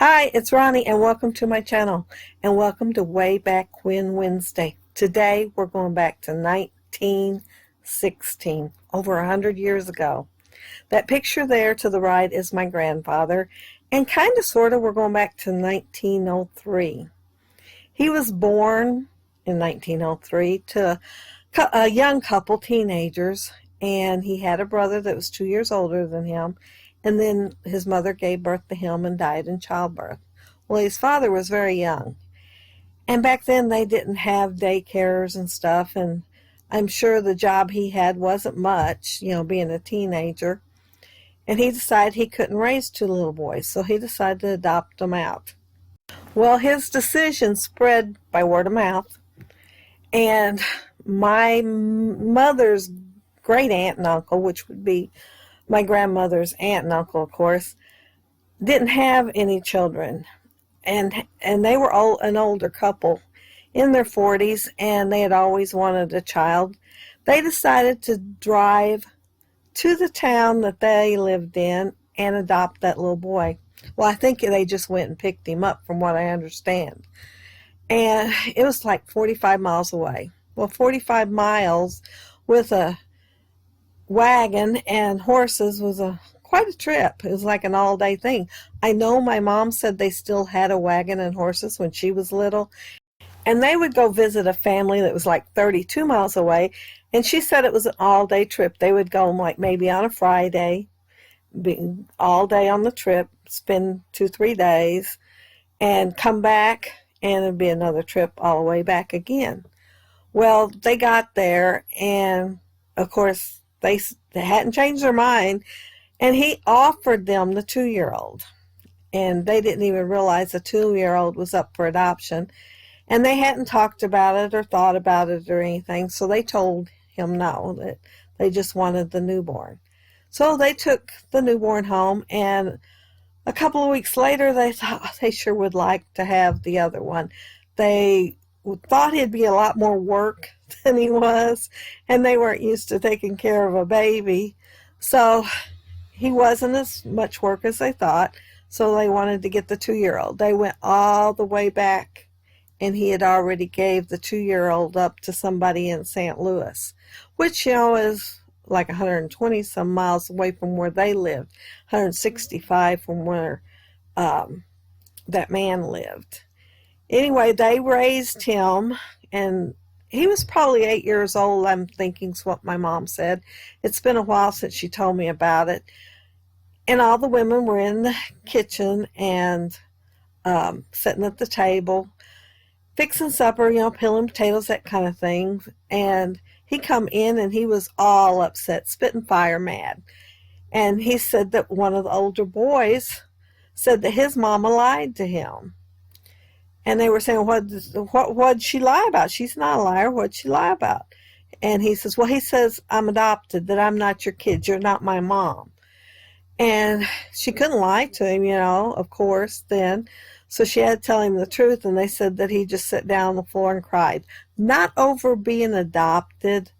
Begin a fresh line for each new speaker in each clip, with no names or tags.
Hi, it's Ronnie and welcome to my channel and welcome to Way Back When Wednesday. Today we're going back to 1916, over 100 years ago. That picture there to the right is my grandfather, and kind of sort of we're going back to 1903. He was born in 1903 to a young couple, teenagers, and he had a brother that was 2 years older than him. And then his mother gave birth to him and died in childbirth. Well, his father was very young. And back then they didn't have daycares and stuff. And I'm sure the job he had wasn't much, being a teenager. And he decided he couldn't raise two little boys. So he decided to adopt them out. Well, his decision spread by word of mouth. And my mother's great aunt and uncle, which would be my grandmother's aunt and uncle, of course, didn't have any children, and they were an older couple in their 40s, and they had always wanted a child. They decided to drive to the town that they lived in and adopt that little boy. Well, I think they just went and picked him up, from what I understand, and it was like 45 miles away. Well, 45 miles with a wagon and horses was quite a trip. It was like an all-day thing. I know my mom said they still had a wagon and horses when she was little, and they would go visit a family that was like 32 miles away, and she said it was an all-day trip. They would go like maybe on a Friday, be all day on the trip, spend 2-3 days, and come back, and it'd be another trip all the way back again. Well, they got there, and of course they hadn't changed their mind, and he offered them the 2-year-old, and they didn't even realize the 2-year-old was up for adoption, and they hadn't talked about it or thought about it or anything, so they told him no, that they just wanted the newborn. So they took the newborn home, and a couple of weeks later they thought they sure would like to have the other one. They thought he'd be a lot more work than he was, and they weren't used to taking care of a baby, so he wasn't as much work as they thought, so they wanted to get the 2-year-old. They went all the way back, and he had already gave the 2-year-old up to somebody in St. Louis, which is like 120 some miles away from where they lived, 165 from where that man lived. Anyway, they raised him, and he was probably 8 years old, I'm thinking, is what my mom said. It's been a while since she told me about it. And all the women were in the kitchen and sitting at the table, fixing supper, peeling potatoes, that kind of thing. And he come in, and he was all upset, spitting fire mad. And he said that one of the older boys said that his mama lied to him. And they were saying, what'd she lie about? She's not a liar. What'd she lie about? And he says, well, he says, I'm adopted, that I'm not your kid. You're not my mom. And she couldn't lie to him, of course, then. So she had to tell him the truth, and they said that he just sat down on the floor and cried. Not over being adopted,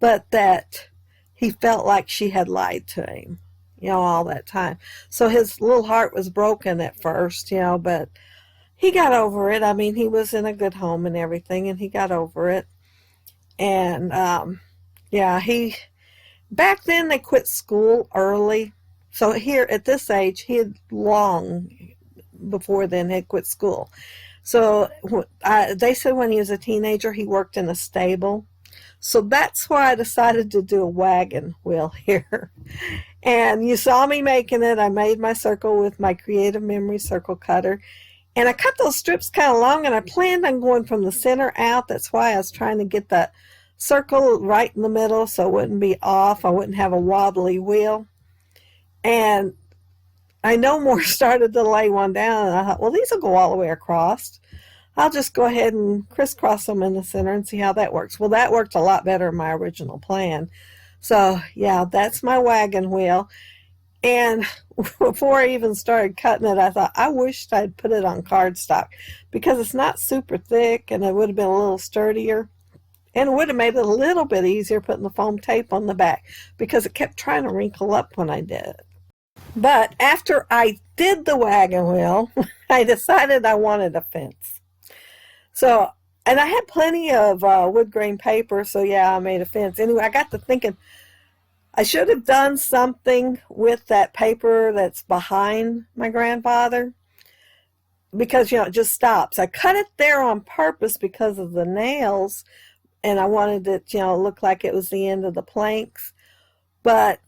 but that he felt like she had lied to him, all that time. So his little heart was broken at first, but he got over it. I mean, he was in a good home and everything, and he got over it. And, back then they quit school early. So here at this age, he had long before then had quit school. So they said when he was a teenager, he worked in a stable. So that's why I decided to do a wagon wheel here. And you saw me making it. I made my circle with my Creative Memory circle cutter. And I cut those strips kind of long, and I planned on going from the center out. That's why I was trying to get that circle right in the middle so it wouldn't be off. I wouldn't have a wobbly wheel. And I no more started to lay one down, and I thought, well, these will go all the way across. I'll just go ahead and crisscross them in the center and see how that works. Well, that worked a lot better in my original plan. So, yeah, that's my wagon wheel. And before I even started cutting it, I thought, I wished I'd put it on cardstock, because it's not super thick, and it would have been a little sturdier. And it would have made it a little bit easier putting the foam tape on the back, because it kept trying to wrinkle up when I did it. But after I did the wagon wheel, I decided I wanted a fence. So, and I had plenty of wood grain paper, so yeah, I made a fence. Anyway, I got to thinking I should have done something with that paper that's behind my grandfather because, it just stops. I cut it there on purpose because of the nails, and I wanted it, look like it was the end of the planks. But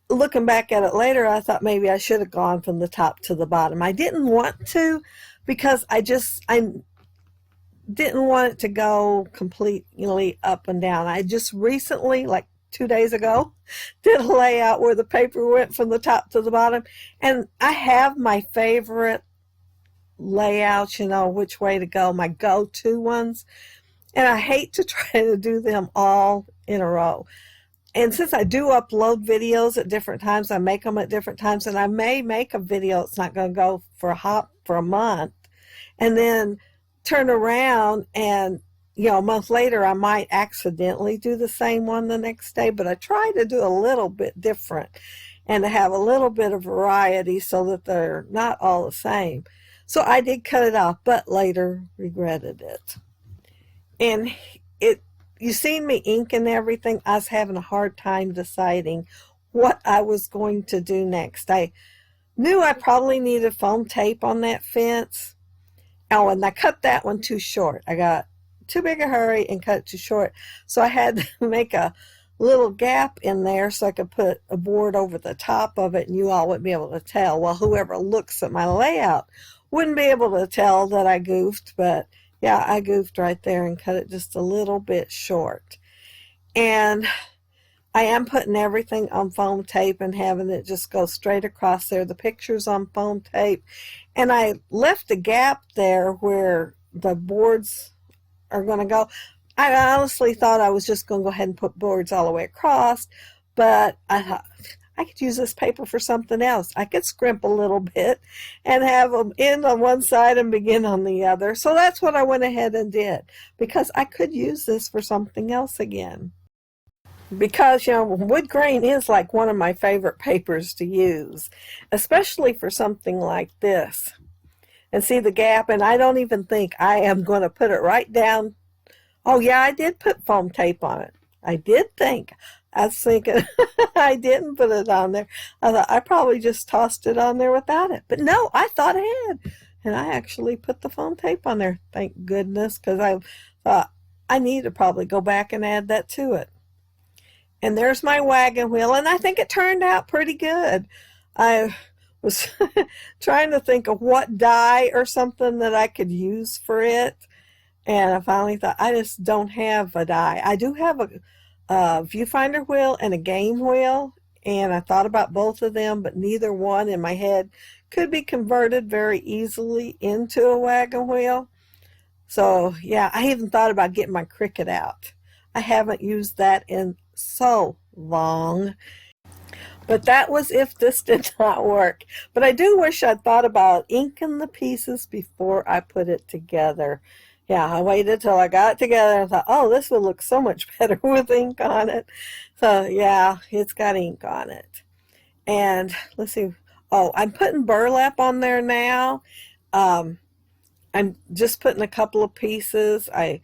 looking back at it later, I thought maybe I should have gone from the top to the bottom. I didn't want to because I didn't want it to go completely up and down. I just recently, like 2 days ago, did a layout where the paper went from the top to the bottom. And I have my favorite layouts, which way to go, my go-to ones. And I hate to try to do them all in a row. And since I do upload videos at different times, I make them at different times, and I may make a video it's not going to go for a month, and then turn around and, a month later I might accidentally do the same one the next day, but I try to do a little bit different and to have a little bit of variety so that they're not all the same. So I did cut it off, but later regretted it. And you seen me inking everything. I was having a hard time deciding what I was going to do next. I knew I probably needed foam tape on that fence. Oh, and I cut that one too short. I got too big a hurry and cut it too short. So I had to make a little gap in there so I could put a board over the top of it and you all wouldn't be able to tell. Well, whoever looks at my layout wouldn't be able to tell that I goofed, but yeah, I goofed right there and cut it just a little bit short. And I am putting everything on foam tape and having it just go straight across there. The picture's on foam tape. And I left a gap there where the boards are going to go. I honestly thought I was just going to go ahead and put boards all the way across, but I thought I could use this paper for something else. I could scrimp a little bit and have them end on one side and begin on the other. So that's what I went ahead and did because I could use this for something else again. Because, wood grain is like one of my favorite papers to use, especially for something like this. And see the gap, and I don't even think I am going to put it right down. Oh, yeah, I did put foam tape on it. I did think. I was thinking I didn't put it on there. I thought I probably just tossed it on there without it. But no, I thought I had. And I actually put the foam tape on there. Thank goodness, because I thought I need to probably go back and add that to it. And there's my wagon wheel, and I think it turned out pretty good. I was trying to think of what die or something that I could use for it. And I finally thought, I just don't have a die. I do have a viewfinder wheel and a game wheel, and I thought about both of them, but neither one in my head could be converted very easily into a wagon wheel. So yeah, I even thought about getting my Cricut out. I haven't used that in so long. But that was if this did not work. But I do wish I'd thought about inking the pieces before I put it together. Yeah, I waited till I got it together and thought, oh, this will look so much better with ink on it. So yeah, it's got ink on it. And let's see. Oh, I'm putting burlap on there now. I'm just putting a couple of pieces. I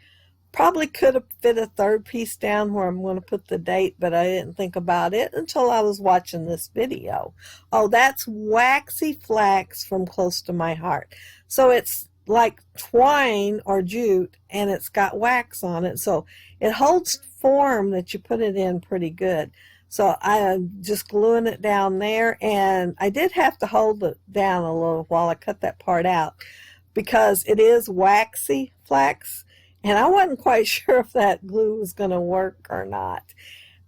probably could have fit a third piece down where I'm going to put the date, but I didn't think about it until I was watching this video. Oh, that's waxy flax from Close to My Heart. So it's like twine or jute, and it's got wax on it. So it holds form that you put it in pretty good. So I'm just gluing it down there, and I did have to hold it down a little while I cut that part out because it is waxy flax. And I wasn't quite sure if that glue was going to work or not.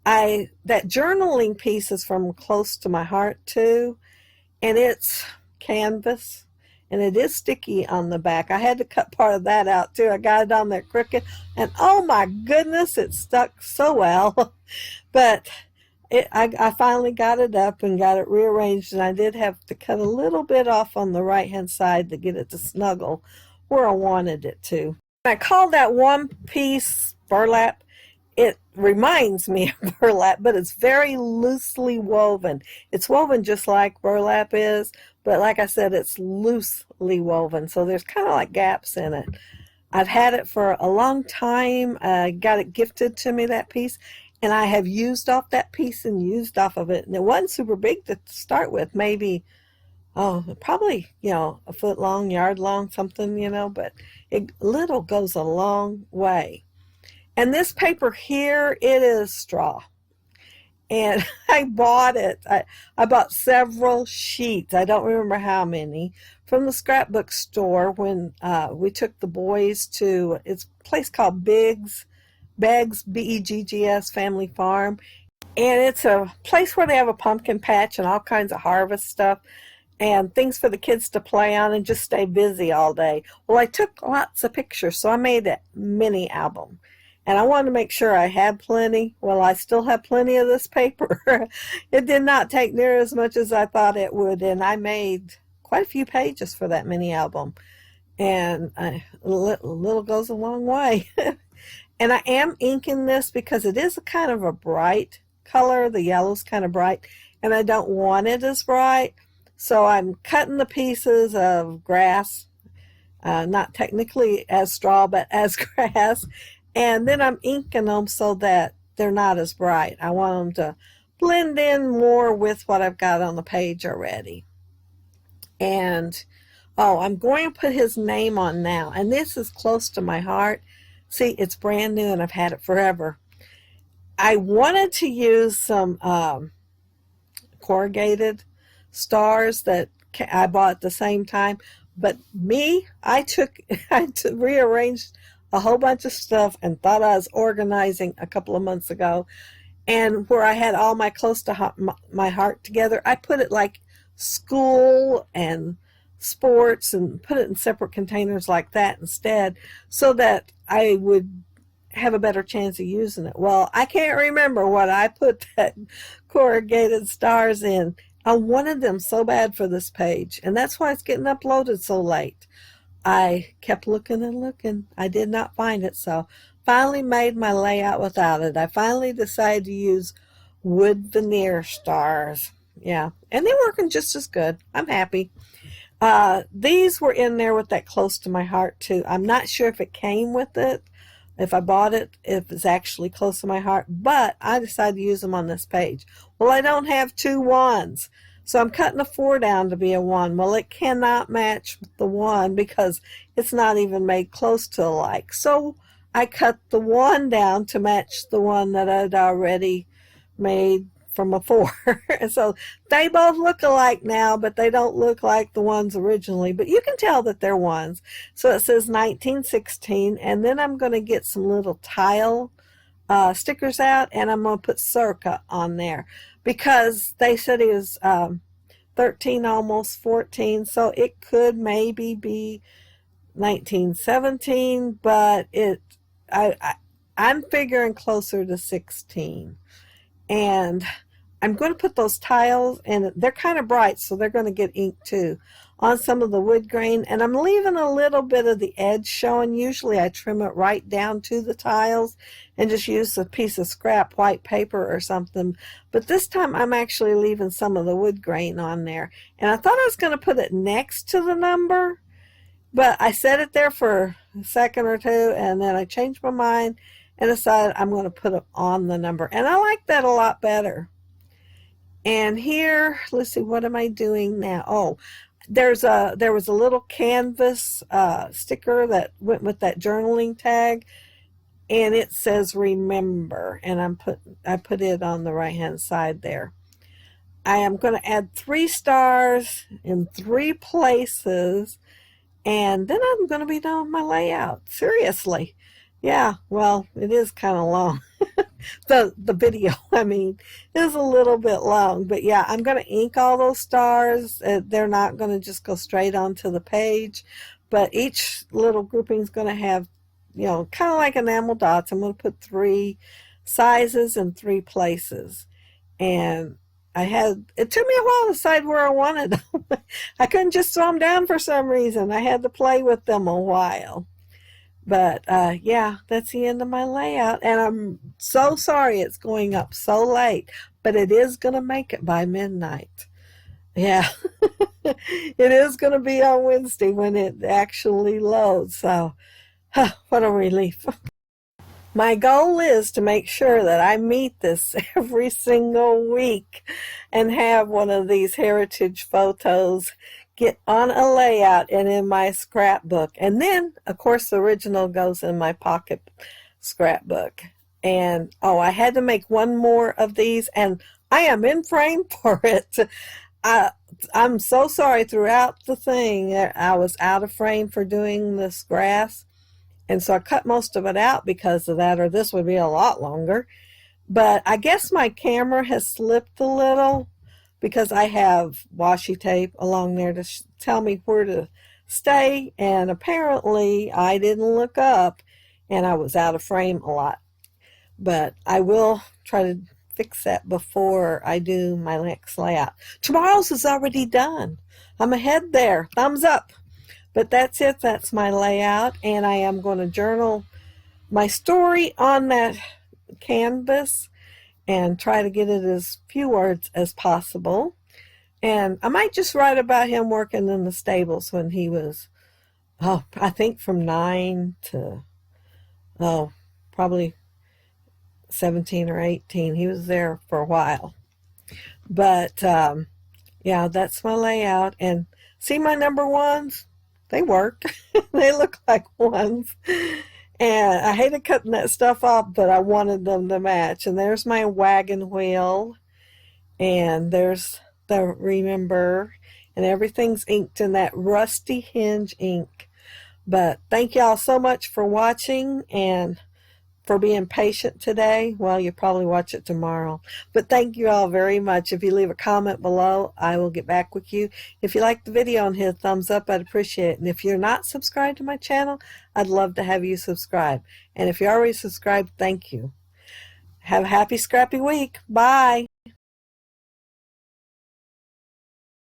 That journaling piece is from Close to My Heart too, and it's canvas, and it is sticky on the back. I had to cut part of that out too. I got it on there crooked, and oh my goodness, it stuck so well. But I finally got it up and got it rearranged, and I did have to cut a little bit off on the right-hand side to get it to snuggle where I wanted it to. I called that one piece burlap. It reminds me of burlap, but it's very loosely woven. It's woven just like burlap is, but like I said, it's loosely woven, so there's kind of like gaps in it. I've had it for a long time. I got it gifted to me, that piece, and I have used off that piece and used off of it. And it wasn't super big to start with, maybe, probably, a foot long, yard long, something, but little goes a long way. And this paper here, it is straw. And I bought it. I bought several sheets. I don't remember how many from the scrapbook store when we took the boys to it's a place called Beggs Beggs Family Farm, and it's a place where they have a pumpkin patch and all kinds of harvest stuff and things for the kids to play on and just stay busy all day. Well, I took lots of pictures, so I made a mini album. And I wanted to make sure I had plenty. Well, I still have plenty of this paper. It did not take near as much as I thought it would, and I made quite a few pages for that mini album. And a little goes a long way. And I am inking this because it is a kind of a bright color. The yellow's kind of bright, and I don't want it as bright. So I'm cutting the pieces of grass, not technically as straw, but as grass. And then I'm inking them so that they're not as bright. I want them to blend in more with what I've got on the page already. And, I'm going to put his name on now. And this is close to my heart. See, it's brand new and I've had it forever. I wanted to use some corrugated stars that I bought at the same time. But I rearranged a whole bunch of stuff and thought I was organizing a couple of months ago, and where I had all my close to my heart together, I put it like school and sports and put it in separate containers like that instead, so that I would have a better chance of using it. Well, I can't remember what I put that corrugated stars in. I wanted them so bad for this page, and that's why it's getting uploaded so late. I kept looking and looking. I did not find it, so finally made my layout without it. I finally decided to use wood veneer stars. Yeah, and they're working just as good. I'm happy. These were in there with that close to my heart, too. I'm not sure if it came with it, if I bought it, if it's actually close to my heart, but I decided to use them on this page. Well, I don't have 2 1s. So I'm cutting a 4 down to be a 1. Well, it cannot match the 1 because it's not even made close to alike. So I cut the 1 down to match the one that I'd already made from a 4. So they both look alike now, but they don't look like the ones originally. But you can tell that they're 1s. So it says 1916, and then I'm going to get some little tile stickers out, and I'm going to put circa on there because they said he was 13, almost 14, so it could maybe be 1917, but I'm figuring closer to 16. And I'm going to put those tiles, and they're kind of bright, so they're going to get ink too, on some of the wood grain, and I'm leaving a little bit of the edge showing. Usually I trim it right down to the tiles and just use a piece of scrap white paper or something, but this time I'm actually leaving some of the wood grain on there. And I thought I was going to put it next to the number, but I set it there for a second or two, and then I changed my mind and decided I'm going to put it on the number, and I like that a lot better. And here, let's see, what am I doing now? Oh, there was a little canvas sticker that went with that journaling tag, and it says remember, and I put it on the right hand side there. I am going to add 3 stars in 3 places, and then I'm going to be done with my layout. Seriously. Yeah, well, it is kind of long. The video, I mean, is a little bit long. But yeah, I'm going to ink all those stars. They're not going to just go straight onto the page. But each little grouping is going to have, kind of like enamel dots. I'm going to put 3 sizes in 3 places. And it took me a while to decide where I wanted them. I couldn't just throw them down for some reason. I had to play with them a while. But yeah, that's the end of my layout. And I'm so sorry it's going up so late, but it is going to make it by midnight. Yeah, it is going to be on Wednesday when it actually loads. So, what a relief. My goal is to make sure that I meet this every single week and have one of these heritage photos get on a layout and in my scrapbook. And then, of course, the original goes in my pocket scrapbook. And oh, I had to make one more of these, and I am in frame for it. I, I'm so sorry. Throughout the thing, I was out of frame for doing this grass. And so I cut most of it out because of that, or this would be a lot longer. But I guess my camera has slipped a little because I have washi tape along there to tell me where to stay. And apparently I didn't look up and I was out of frame a lot. But I will try to fix that before I do my next layout. Tomorrow's is already done. I'm ahead there. Thumbs up. But that's it. That's my layout. And I am going to journal my story on that canvas and try to get it as few words as possible. And I might just write about him working in the stables when he was, I think from 9 to, probably 17 or 18. He was there for a while. But yeah, that's my layout. And see my number ones? They work. They look like ones. And I hated cutting that stuff off, but I wanted them to match. And there's my wagon wheel. And there's the remember. And everything's inked in that rusty hinge ink. But thank y'all so much for watching and for being patient today. Well, you'll probably watch it tomorrow. But thank you all very much. If you leave a comment below, I will get back with you. If you like the video and hit a thumbs up, I'd appreciate it. And if you're not subscribed to my channel, I'd love to have you subscribe. And if you're already subscribed, thank you. Have a happy, scrappy week. Bye.